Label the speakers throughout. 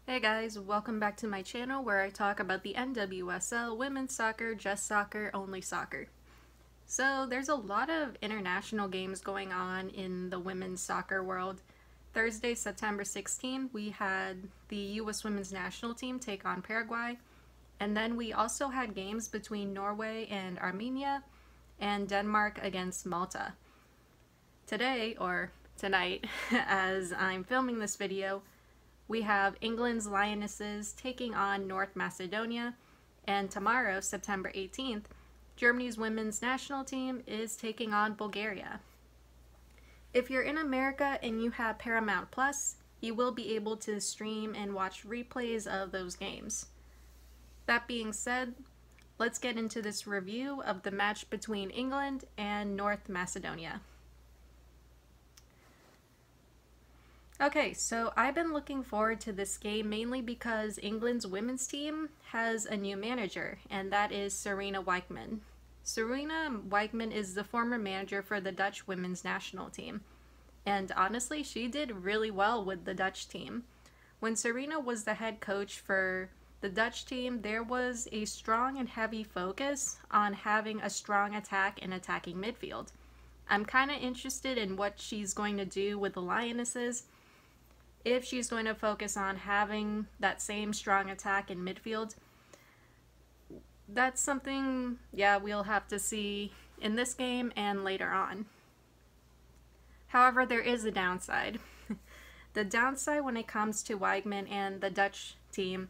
Speaker 1: Hey guys, welcome back to my channel where I talk about the NWSL, women's soccer, just soccer, only soccer. So there's a lot of international games going on in the women's soccer world. Thursday, September 16, we had the US women's national team take on Paraguay. And then we also had games between Norway and Armenia and Denmark against Malta. Today, or tonight, as I'm filming this video, we have England's Lionesses taking on North Macedonia, and tomorrow, September 18th, Germany's women's national team is taking on Bulgaria. If you're in America and you have Paramount Plus, you will be able to stream and watch replays of those games. That being said, let's get into this review of the match between England and North Macedonia. Okay, so I've been looking forward to this game mainly because England's women's team has a new manager, and that is Sarina Wiegman. Sarina Wiegman is the former manager for the Dutch women's national team, and honestly, she did really well with the Dutch team. When Sarina was the head coach for the Dutch team, there was a strong and heavy focus on having a strong attack and attacking midfield. I'm kind of interested in what she's going to do with the Lionesses. If she's going to focus on having that same strong attack in midfield, that's something, we'll have to see in this game and later on. However, there is a downside. The downside when it comes to Wiegman and the Dutch team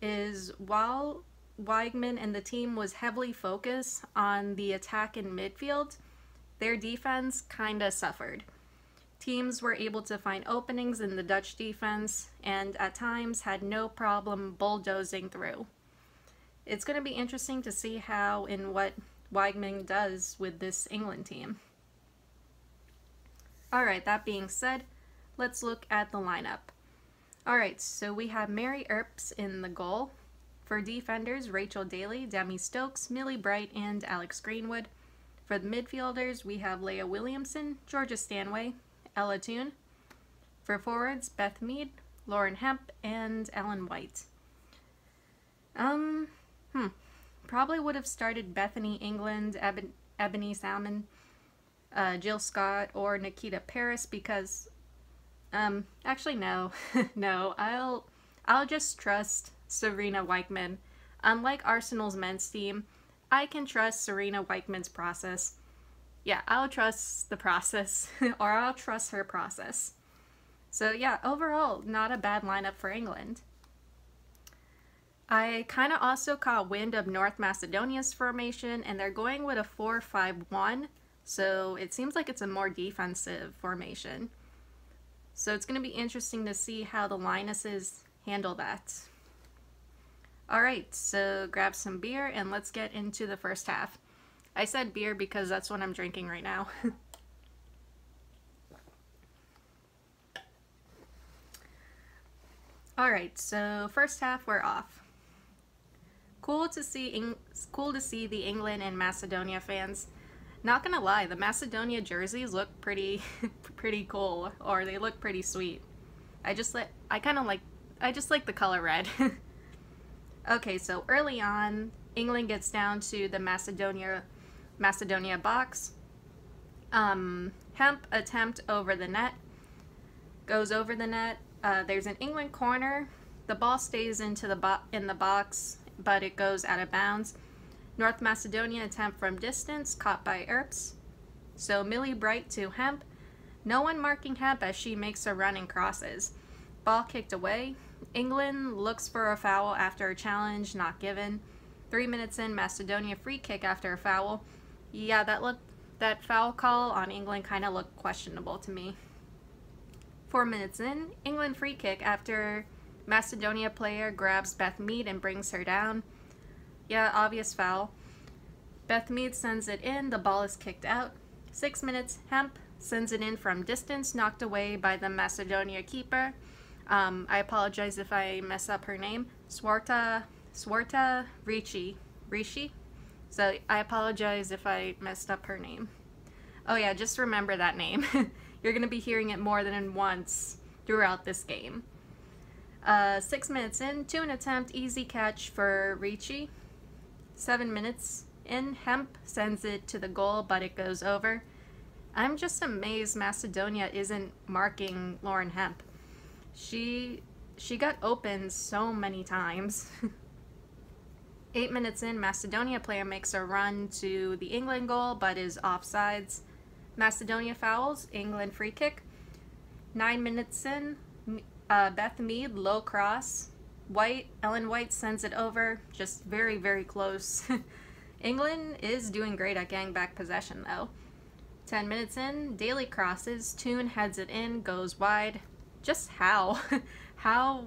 Speaker 1: is while Wiegman and the team was heavily focused on the attack in midfield, their defense kinda suffered. Teams were able to find openings in the Dutch defense and at times had no problem bulldozing through. It's going to be interesting to see how and what Wiegman does with this England team. Alright, that being said, let's look at the lineup. Alright, so we have Mary Earps in the goal. For defenders, Rachel Daly, Demi Stokes, Millie Bright, and Alex Greenwood. For the midfielders, we have Leah Williamson, Georgia Stanway, Ella Toone. For forwards, Beth Mead, Lauren Hemp, and Ellen White. Probably would have started Bethany England, Ebony Salmon, Jill Scott, or Nikita Paris because, actually no, no, I'll just trust Sarina Wiegman. Unlike Arsenal's men's team, I can trust Sarina Wiegman's process. Yeah, I'll trust the process, or I'll trust her process. So yeah, overall, not a bad lineup for England. I kind of also caught wind of North Macedonia's formation, and they're going with a 4-5-1, so it seems like it's a more defensive formation. So it's going to be interesting to see how the Lionesses handle that. Alright, so grab some beer and let's get into the first half. I said beer because that's what I'm drinking right now. Alright, so first half we're off. Cool to see the England and Macedonia fans. Not gonna lie, the Macedonia jerseys look pretty pretty cool, or they look pretty sweet. I just like the color red. Okay, so early on, England gets down to the Macedonia box. Hemp attempt over the net, goes over the net. There's an England corner. The ball stays in the box, but it goes out of bounds. North Macedonia attempt from distance, caught by Earps. So Millie Bright to Hemp. No one marking Hemp as she makes a run and crosses. Ball kicked away. England looks for a foul after a challenge not given. 3 minutes in, Macedonia free kick after a foul. Yeah, that foul call on England kind of looked questionable to me. 4 minutes in, England free kick after Macedonia player grabs Beth Mead and brings her down. Yeah, obvious foul. Beth Mead sends it in, the ball is kicked out. 6 minutes, Hemp sends it in from distance, knocked away by the Macedonia keeper. I apologize if I mess up her name. Swarta Rishi. So I apologize if I messed up her name. Oh yeah, just remember that name. You're going to be hearing it more than once throughout this game. 6 minutes in, Toon attempt, easy catch for Ricci. 7 minutes in, Hemp sends it to the goal, but it goes over. I'm just amazed Macedonia isn't marking Lauren Hemp. She got open so many times. 8 minutes in, Macedonia player makes a run to the England goal, but is offsides. Macedonia fouls, England free kick. 9 minutes in, Beth Mead, low cross. Ellen White sends it over, just very, very close. England is doing great at getting back possession though. 10 minutes in, Daly crosses, Toon heads it in, goes wide. Just how? How,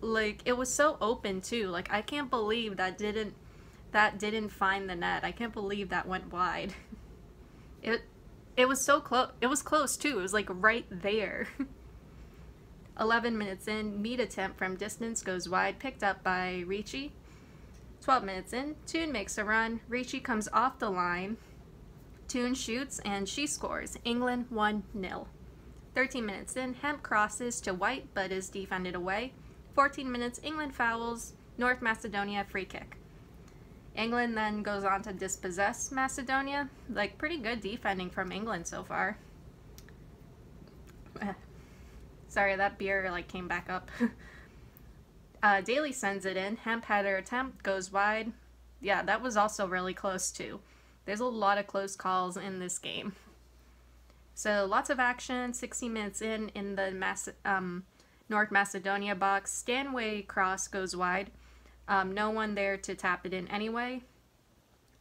Speaker 1: like, it was so open too. Like, I can't believe that didn't find the net. I can't believe that went wide. It was so close. It was close too. It was like right there. 11 minutes in, Mead attempt from distance goes wide, picked up by Ricci. 12 minutes in, Toon makes a run. Ricci comes off the line. Toon shoots and she scores. England 1-0. 13 minutes in, Hemp crosses to White but is defended away. 14 minutes, England fouls. North Macedonia free kick. England then goes on to dispossess Macedonia. Like, pretty good defending from England so far. Sorry, that beer like came back up. Daly sends it in. Hemp had her attempt, goes wide. Yeah, that was also really close too. There's a lot of close calls in this game. So lots of action. 60 minutes in the North Macedonia box. Stanway cross goes wide. No one there to tap it in anyway.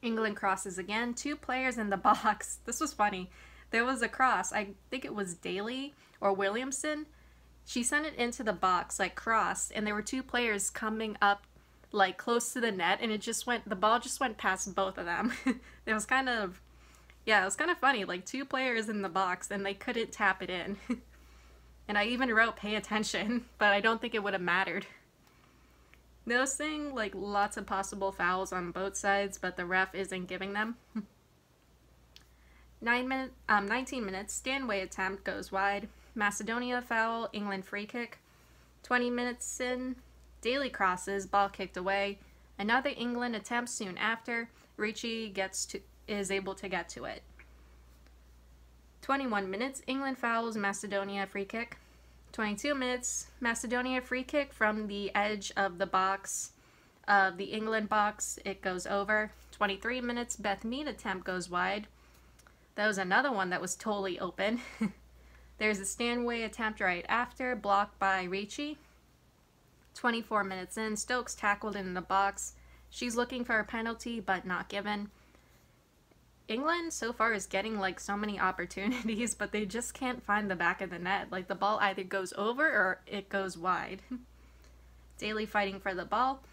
Speaker 1: England crosses again. 2 players in the box. This was funny. There was a cross. I think it was Daly or Williamson. She sent it into the box, like crossed, and there were 2 players coming up like close to the net, and the ball just went past both of them. It was kind of funny, like 2 players in the box and they couldn't tap it in. And I even wrote pay attention, but I don't think it would have mattered. Noticing like lots of possible fouls on both sides, but the ref isn't giving them. 19 minutes, Stanway attempt goes wide. Macedonia foul, England free kick. 20 minutes in, Daly crosses, ball kicked away. Another England attempt soon after. Ricci is able to get to it. 21 minutes, England fouls, Macedonia free kick. 22 minutes, Macedonia free kick from the edge of the box, the England box. It goes over. 23 minutes, Beth Mead attempt goes wide. That was another one that was totally open. There's a Stanway attempt right after, blocked by Ricci. 24 minutes in, Stokes tackled in the box. She's looking for a penalty, but not given. England so far is getting like so many opportunities, but they just can't find the back of the net. Like the ball either goes over or it goes wide. Daly fighting for the ball.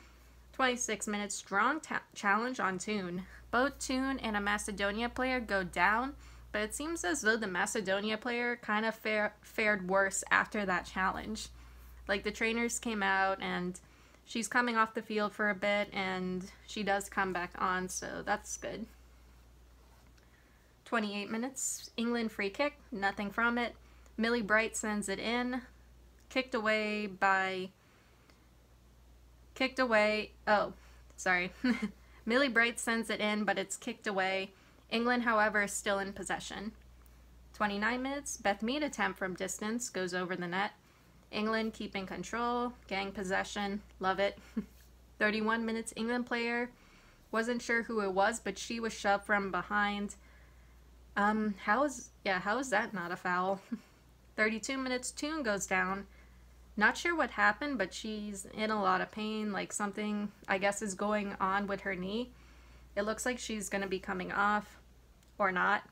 Speaker 1: 26 minutes, strong challenge on Toon. Both Toon and a Macedonia player go down, but it seems as though the Macedonia player kind of fared worse after that challenge. Like the trainers came out and she's coming off the field for a bit and she does come back on, so that's good. 28 minutes, England free kick, nothing from it. Millie Bright sends it in, Millie Bright sends it in, but it's kicked away. England, however, is still in possession. 29 minutes, Beth Mead attempt from distance goes over the net. England keeping control, getting possession, love it. 31 minutes, England player, wasn't sure who it was, but she was shoved from behind. How is that not a foul? 32 minutes, Toon goes down. Not sure what happened, but she's in a lot of pain, like something, I guess, is going on with her knee. It looks like she's going to be coming off, or not.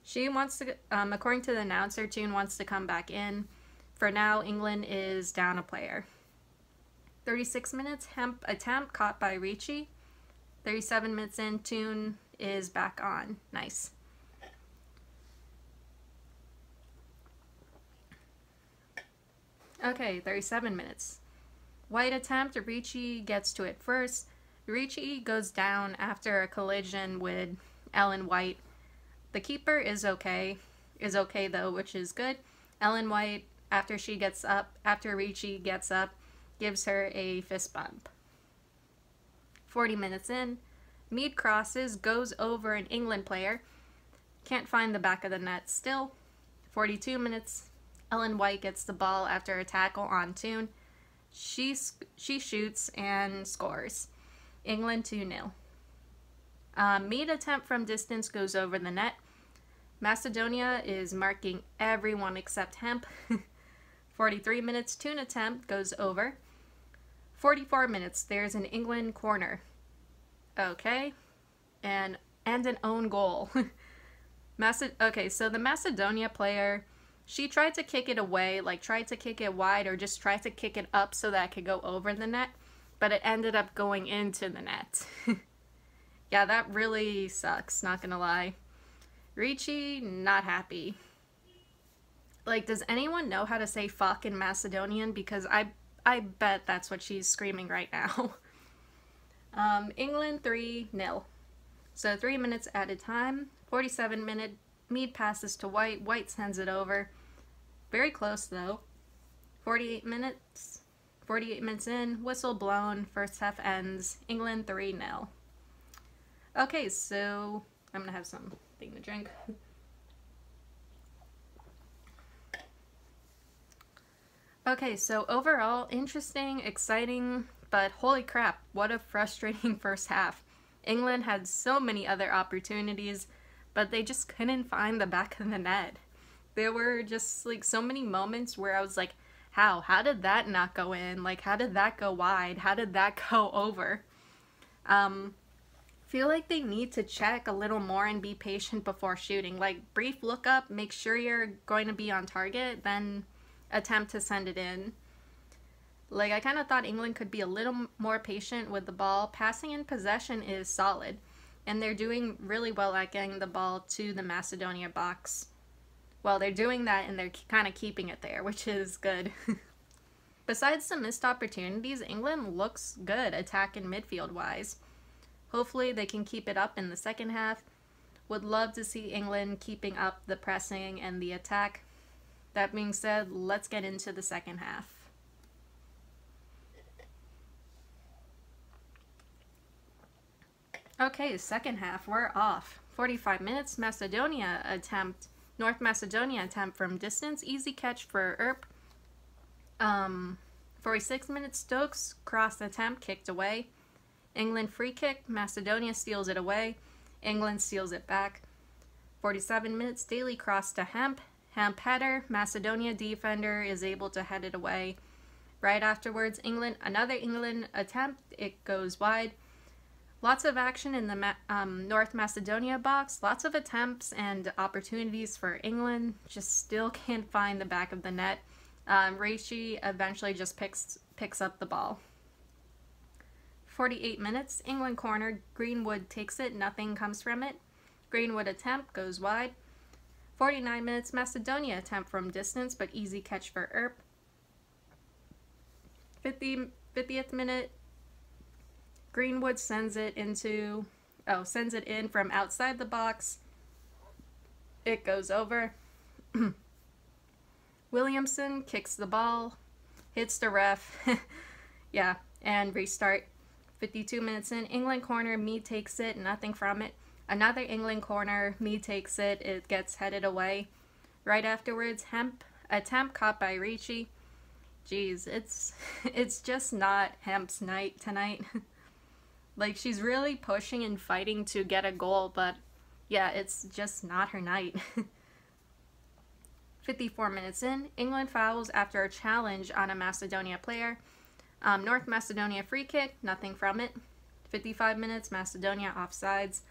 Speaker 1: She wants to, according to the announcer, Toon wants to come back in. For now, England is down a player. 36 minutes, Hemp attempt caught by Ricci. 37 minutes in, Toon is back on. Nice. Okay, 37 minutes. White attempt, Ricci gets to it first. Ricci goes down after a collision with Ellen White. The keeper is okay though, which is good. Ellen White after Ricci gets up, gives her a fist bump. 40 minutes in, Mead crosses, goes over an England player. Can't find the back of the net still. 42 minutes, Ellen White gets the ball after a tackle on Toon. She shoots and scores. England 2-0. Mead attempt from distance goes over the net. Macedonia is marking everyone except Hemp. 43 minutes, Toon attempt goes over. 44 minutes, there's an England corner. Okay. And an own goal. Okay, so the Macedonia player, she tried to kick it away, like tried to kick it wide or just tried to kick it up so that it could go over the net, but it ended up going into the net. Yeah, that really sucks, not gonna lie. Ricci, not happy. Like, does anyone know how to say fuck in Macedonian? Because I bet that's what she's screaming right now. England 3-0. So 3 minutes at a time. 47 minute, Mead passes to White. White sends it over. Very close though. 48 minutes. 48 minutes in, whistle blown. First half ends. England 3-0. Okay, so I'm gonna have something to drink. Okay, so overall, interesting, exciting, but holy crap, what a frustrating first half. England had so many other opportunities, but they just couldn't find the back of the net. There were just like so many moments where I was like, how did that not go in? Like, how did that go wide? How did that go over? Feel like they need to check a little more and be patient before shooting. Like, brief look up, make sure you're going to be on target, then attempt to send it in. Like, I kind of thought England could be a little more patient with the ball. Passing in possession is solid, and they're doing really well at getting the ball to the Macedonia box. Well, they're doing that and they're kind of keeping it there, which is good. Besides some missed opportunities, England looks good attack and midfield wise. Hopefully they can keep it up in the second half. Would love to see England keeping up the pressing and the attack. That being said, let's get into the second half. Okay, second half, we're off. 45 minutes, North Macedonia attempt from distance, easy catch for Earp. 46 minutes, Stokes, cross attempt, kicked away. England free kick, Macedonia steals it away. England steals it back. 47 minutes, Daly cross to Hemp. Hemp header, Macedonia defender is able to head it away. Right afterwards, another England attempt, it goes wide. Lots of action in the North Macedonia box, lots of attempts and opportunities for England, just still can't find the back of the net. Ricci eventually just picks up the ball. 48 minutes, England corner, Greenwood takes it, nothing comes from it. Greenwood attempt goes wide. 49 minutes, Macedonia attempt from distance, but easy catch for Earp. 50th minute, Greenwood sends it in from outside the box. It goes over. Williamson kicks the ball, hits the ref. Yeah, and restart. 52 minutes in, England corner, Mead takes it, nothing from it. Another England corner, Mead takes it, it gets headed away. Right afterwards, Hemp attempt caught by Ricci. Jeez, it's just not Hemp's night tonight. Like, she's really pushing and fighting to get a goal, but yeah, it's just not her night. 54 minutes in, England fouls after a challenge on a Macedonia player. North Macedonia free kick, nothing from it. 55 minutes, Macedonia offsides.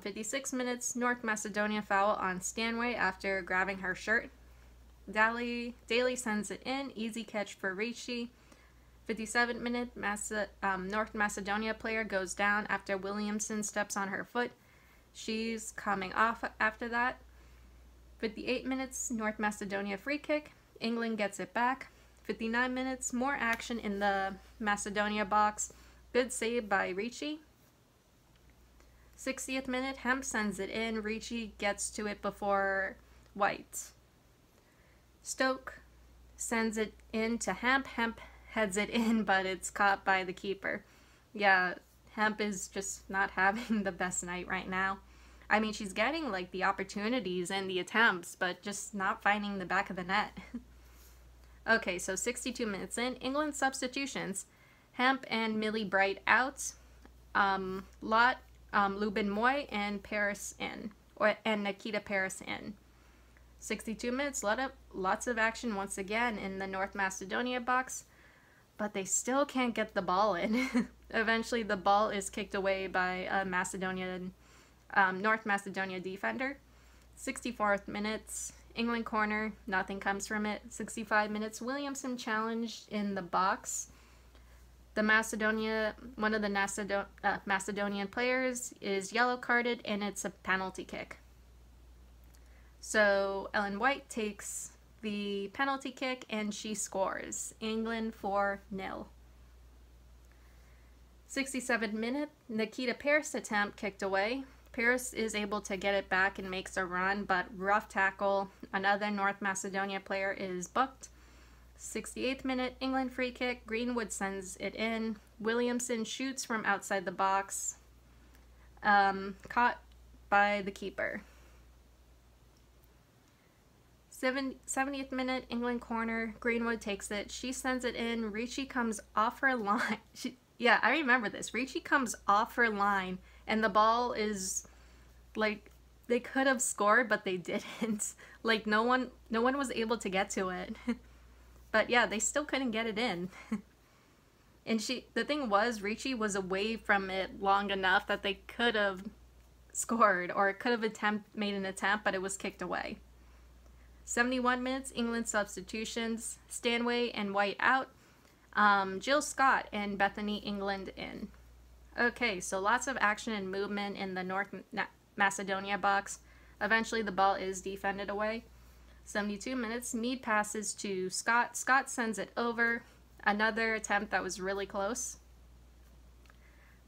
Speaker 1: 56 minutes, North Macedonia foul on Stanway after grabbing her shirt. Daly sends it in, easy catch for Ricci. 57 minute, North Macedonia player goes down after Williamson steps on her foot. She's coming off after that. 58 minutes, North Macedonia free kick. England gets it back. 59 minutes, more action in the Macedonia box. Good save by Ricci. 60th minute, Hemp sends it in. Ricci gets to it before White. Stoke sends it in to Hemp. Hemp heads it in, but it's caught by the keeper. Yeah, Hemp is just not having the best night right now. I mean, she's getting like the opportunities and the attempts, but just not finding the back of the net. Okay, so 62 minutes in, England substitutions. Hemp and Millie Bright out. Lot, Lubin Moy, and Paris in. And Nikita Paris in. 62 minutes, lots of action once again in the North Macedonia box, but they still can't get the ball in. Eventually, the ball is kicked away by a North Macedonia defender. 64th minutes, England corner, nothing comes from it. 65 minutes, Williamson challenged in the box. One of the Macedonian players is yellow carded, and it's a penalty kick. So Ellen White takes the penalty kick and she scores. England 4-0. 67th minute, Nikita Paris attempt kicked away. Paris is able to get it back and makes a run, but rough tackle. Another North Macedonia player is booked. 68th minute, England free kick. Greenwood sends it in. Williamson shoots from outside the box. Caught by the keeper. 70th minute, England corner. Greenwood takes it. She sends it in. Ricci comes off her line. Yeah, I remember this. Ricci comes off her line, and the ball is like, they could have scored, but they didn't. Like, no one was able to get to it. But yeah, they still couldn't get it in. And the thing was, Ricci was away from it long enough that they could have scored, or could have made an attempt, but it was kicked away. 71 minutes, England substitutions. Stanway and White out. Jill Scott and Bethany England in. Okay, so lots of action and movement in the North Macedonia box. Eventually the ball is defended away. 72 minutes, Mead passes to Scott. Scott sends it over. Another attempt that was really close.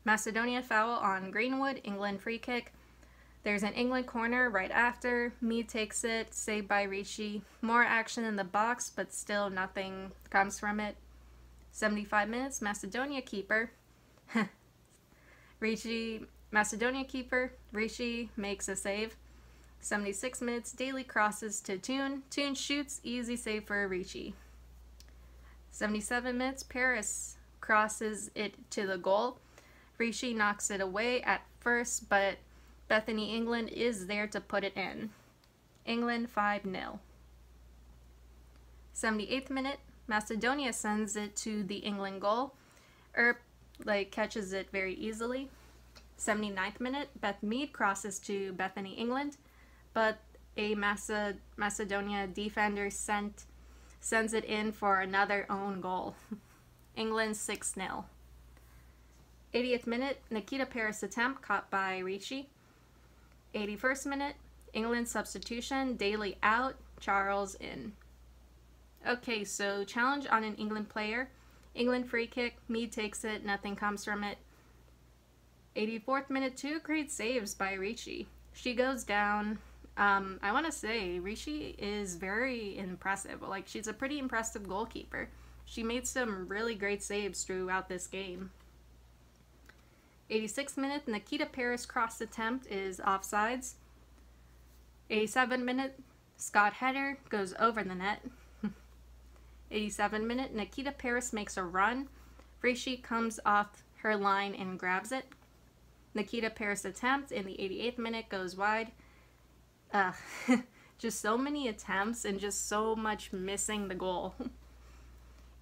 Speaker 1: Macedonia foul on Greenwood. England free kick. There's an England corner right after. Mead takes it, saved by Ricci. More action in the box, but still nothing comes from it. 75 minutes, Macedonia keeper. Macedonia keeper. Ricci makes a save. 76 minutes, Daly crosses to Toon. Toon shoots, easy save for Ricci. 77 minutes, Paris crosses it to the goal. Ricci knocks it away at first, but Bethany England is there to put it in. England 5-0. 78th minute, Macedonia sends it to the England goal. Earp catches it very easily. 79th minute, Beth Mead crosses to Bethany England, but a Macedonia defender sends it in for another own goal. England 6-0. 80th minute, Nikita Paris attempt caught by Ricci. 81st minute, England substitution, Daly out, Charles in. Okay, so challenge on an England player. England free kick, Mead takes it, nothing comes from it. 84th minute, 2 great saves by Ricci. She goes down. I want to say Ricci is very impressive. Like, she's a pretty impressive goalkeeper. She made some really great saves throughout this game. 86th minute, Nikita Paris cross attempt is offsides. 87 minute, Scott header goes over the net. 87 minute, Nikita Paris makes a run. Ricci comes off her line and grabs it. Nikita Paris attempt in the 88th minute goes wide. Just so many attempts and just so much missing the goal.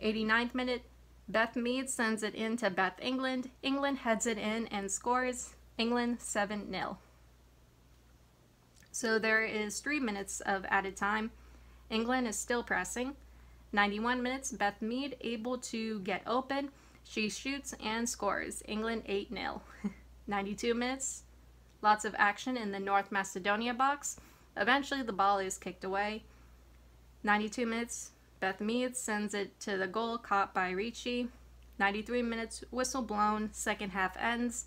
Speaker 1: 89th minute, Beth Mead sends it in to Beth England. England heads it in and scores. England 7-0. So there is 3 minutes of added time. England is still pressing. 91 minutes, Beth Mead able to get open. She shoots and scores. England 8-0. 92 minutes, lots of action in the North Macedonia box. Eventually the ball is kicked away. 92 minutes, Beth Mead sends it to the goal, caught by Ricci. 93 minutes, whistle blown, second half ends.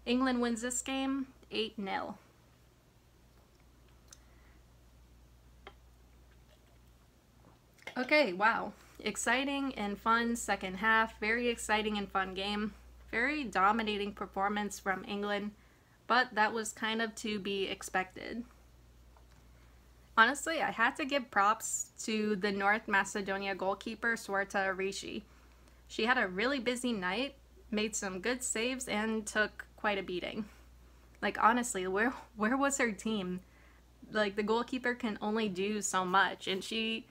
Speaker 1: England wins this game 8-0. Okay, wow. Exciting and fun second half. Very exciting and fun game. Very dominating performance from England, but that was kind of to be expected. Honestly, I had to give props to the North Macedonia goalkeeper, Swarta Rishi. She had a really busy night, made some good saves, and took quite a beating. Like, honestly, where was her team? Like, the goalkeeper can only do so much, and she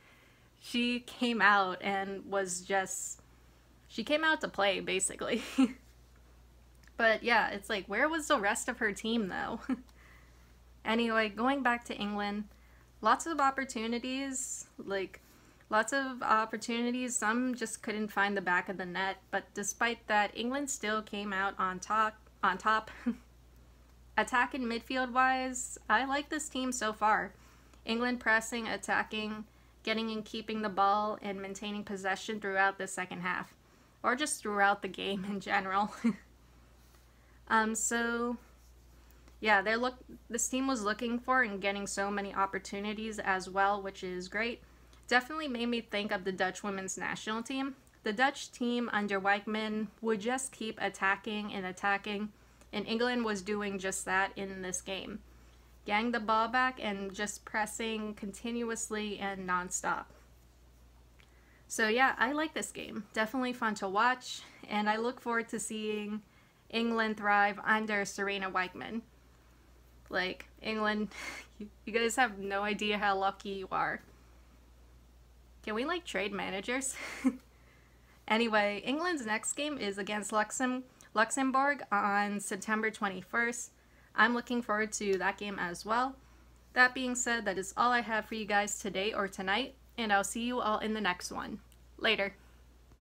Speaker 1: came out and was just, she came out to play, basically. But yeah, it's like, where was the rest of her team, though? Anyway, going back to England, lots of opportunities, some just couldn't find the back of the net, but despite that, England still came out on top. Attack and midfield wise, I like this team so far. England pressing, attacking, getting and keeping the ball, and maintaining possession throughout the second half, or just throughout the game in general. So yeah, this team was looking for and getting so many opportunities as well, which is great. Definitely made me think of the Dutch women's national team. The Dutch team under Wijkman would just keep attacking and attacking, and England was doing just that in this game. Getting the ball back and just pressing continuously and non-stop. So yeah, I like this game. Definitely fun to watch, and I look forward to seeing England thrive under Serena Wijkman. Like, England, you guys have no idea how lucky you are. Can we, like, trade managers? Anyway, England's next game is against Luxembourg on September 21st. I'm looking forward to that game as well. That being said, that is all I have for you guys today or tonight, and I'll see you all in the next one. Later.